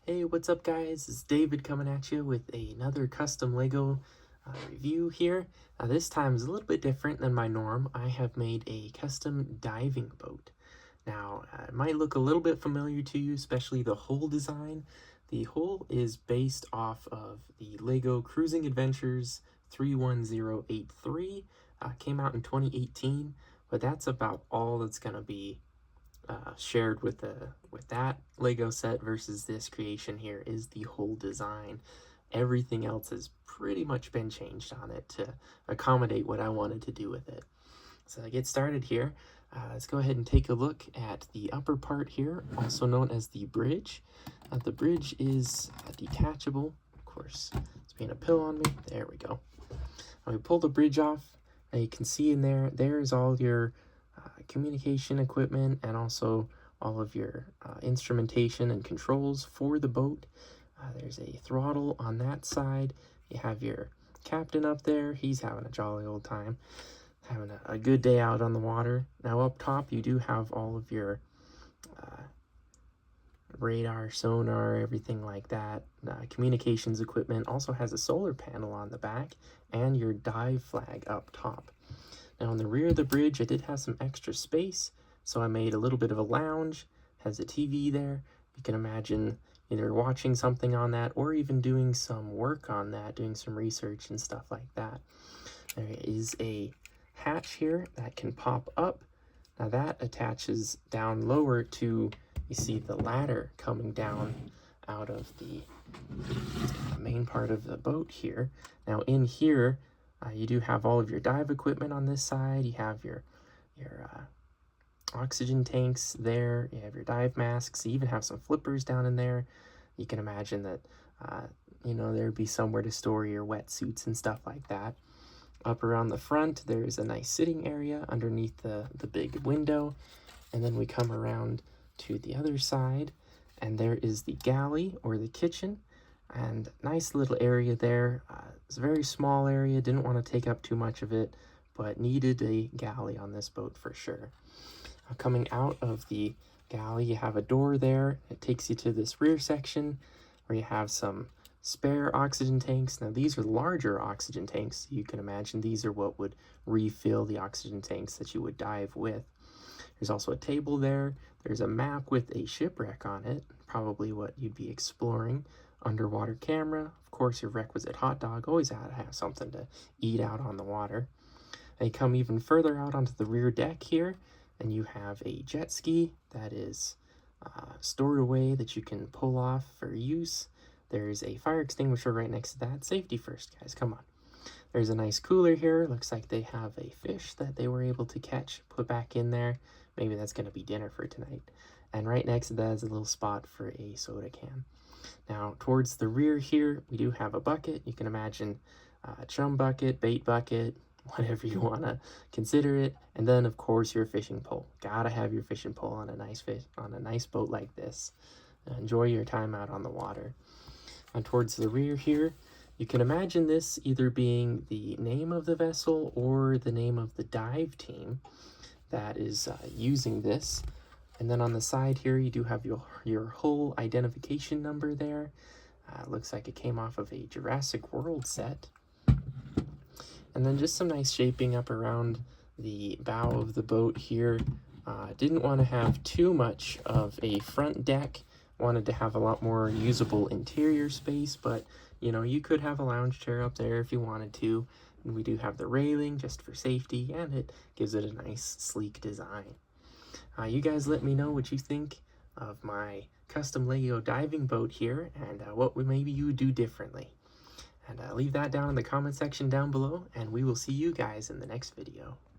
Hey, what's up guys? It's David coming at you with another custom Lego review here. This time is a little bit different than my norm. I have made a custom diving boat. Now, it might look a little bit familiar to you, especially the hull design. The hull is based off of the Lego Cruising Adventures 31083. Came out in 2018, but that's about all that's going to be shared with that Lego set versus this creation here is the whole design. Everything else has pretty much been changed on it to accommodate what I wanted to do with it. So to get started here, let's go ahead and take a look at the upper part here, also known as the bridge. The bridge is detachable. Of course, it's being a pill on me. There we go. Now we pull the bridge off, and you can see in there's all your communication equipment and also all of your instrumentation and controls for the boat. There's a throttle on that side. You have your captain up there. He's having a jolly old time, having a good day out on the water. Now up top you do have all of your radar, sonar, everything like that. Communications equipment. Also has a solar panel on the back and your dive flag up top. Now in the rear of the bridge I did have some extra space, so I made a little bit of a lounge. Has a TV there. You can imagine either watching something on that or even doing some work on that, doing some research and stuff like that. There is a hatch here that can pop up. Now that attaches down lower to, you see the ladder coming down out of the main part of the boat here. Now in here, you do have all of your dive equipment on this side. You have your oxygen tanks there. You have your dive masks. You even have some flippers down in there. You can imagine that, there'd be somewhere to store your wetsuits and stuff like that. Up around the front, there's a nice sitting area underneath the big window. And then we come around to the other side, and there is the galley or the kitchen. And nice little area there. It's a very small area, didn't want to take up too much of it, but needed a galley on this boat for sure. Coming out of the galley, you have a door there. It takes you to this rear section where you have some spare oxygen tanks. Now these are larger oxygen tanks. You can imagine these are what would refill the oxygen tanks that you would dive with. There's also a table there. There's a map with a shipwreck on it, probably what you'd be exploring. Underwater camera, of course your requisite hot dog, always gotta have something to eat out on the water. And you come even further out onto the rear deck here, and you have a jet ski that is stored away that you can pull off for use. There's a fire extinguisher right next to that. Safety first, guys, come on. There's a nice cooler here. Looks like they have a fish that they were able to catch, put back in there. Maybe that's going to be dinner for tonight. And right next to that is a little spot for a soda can. Now, towards the rear here, we do have a bucket. You can imagine a chum bucket, bait bucket, whatever you want to consider it. And then, of course, your fishing pole. Gotta have your fishing pole on a nice boat like this. Enjoy your time out on the water. And towards the rear here, you can imagine this either being the name of the vessel or the name of the dive team that is using this. And then on the side here, you do have your hull identification number there. Looks like it came off of a Jurassic World set. And then just some nice shaping up around the bow of the boat here. Didn't want to have too much of a front deck. Wanted to have a lot more usable interior space, but you could have a lounge chair up there if you wanted to. And we do have the railing just for safety, and it gives it a nice sleek design. You guys let me know what you think of my custom Lego diving boat here, and what maybe you would do differently. And leave that down in the comment section down below, and we will see you guys in the next video.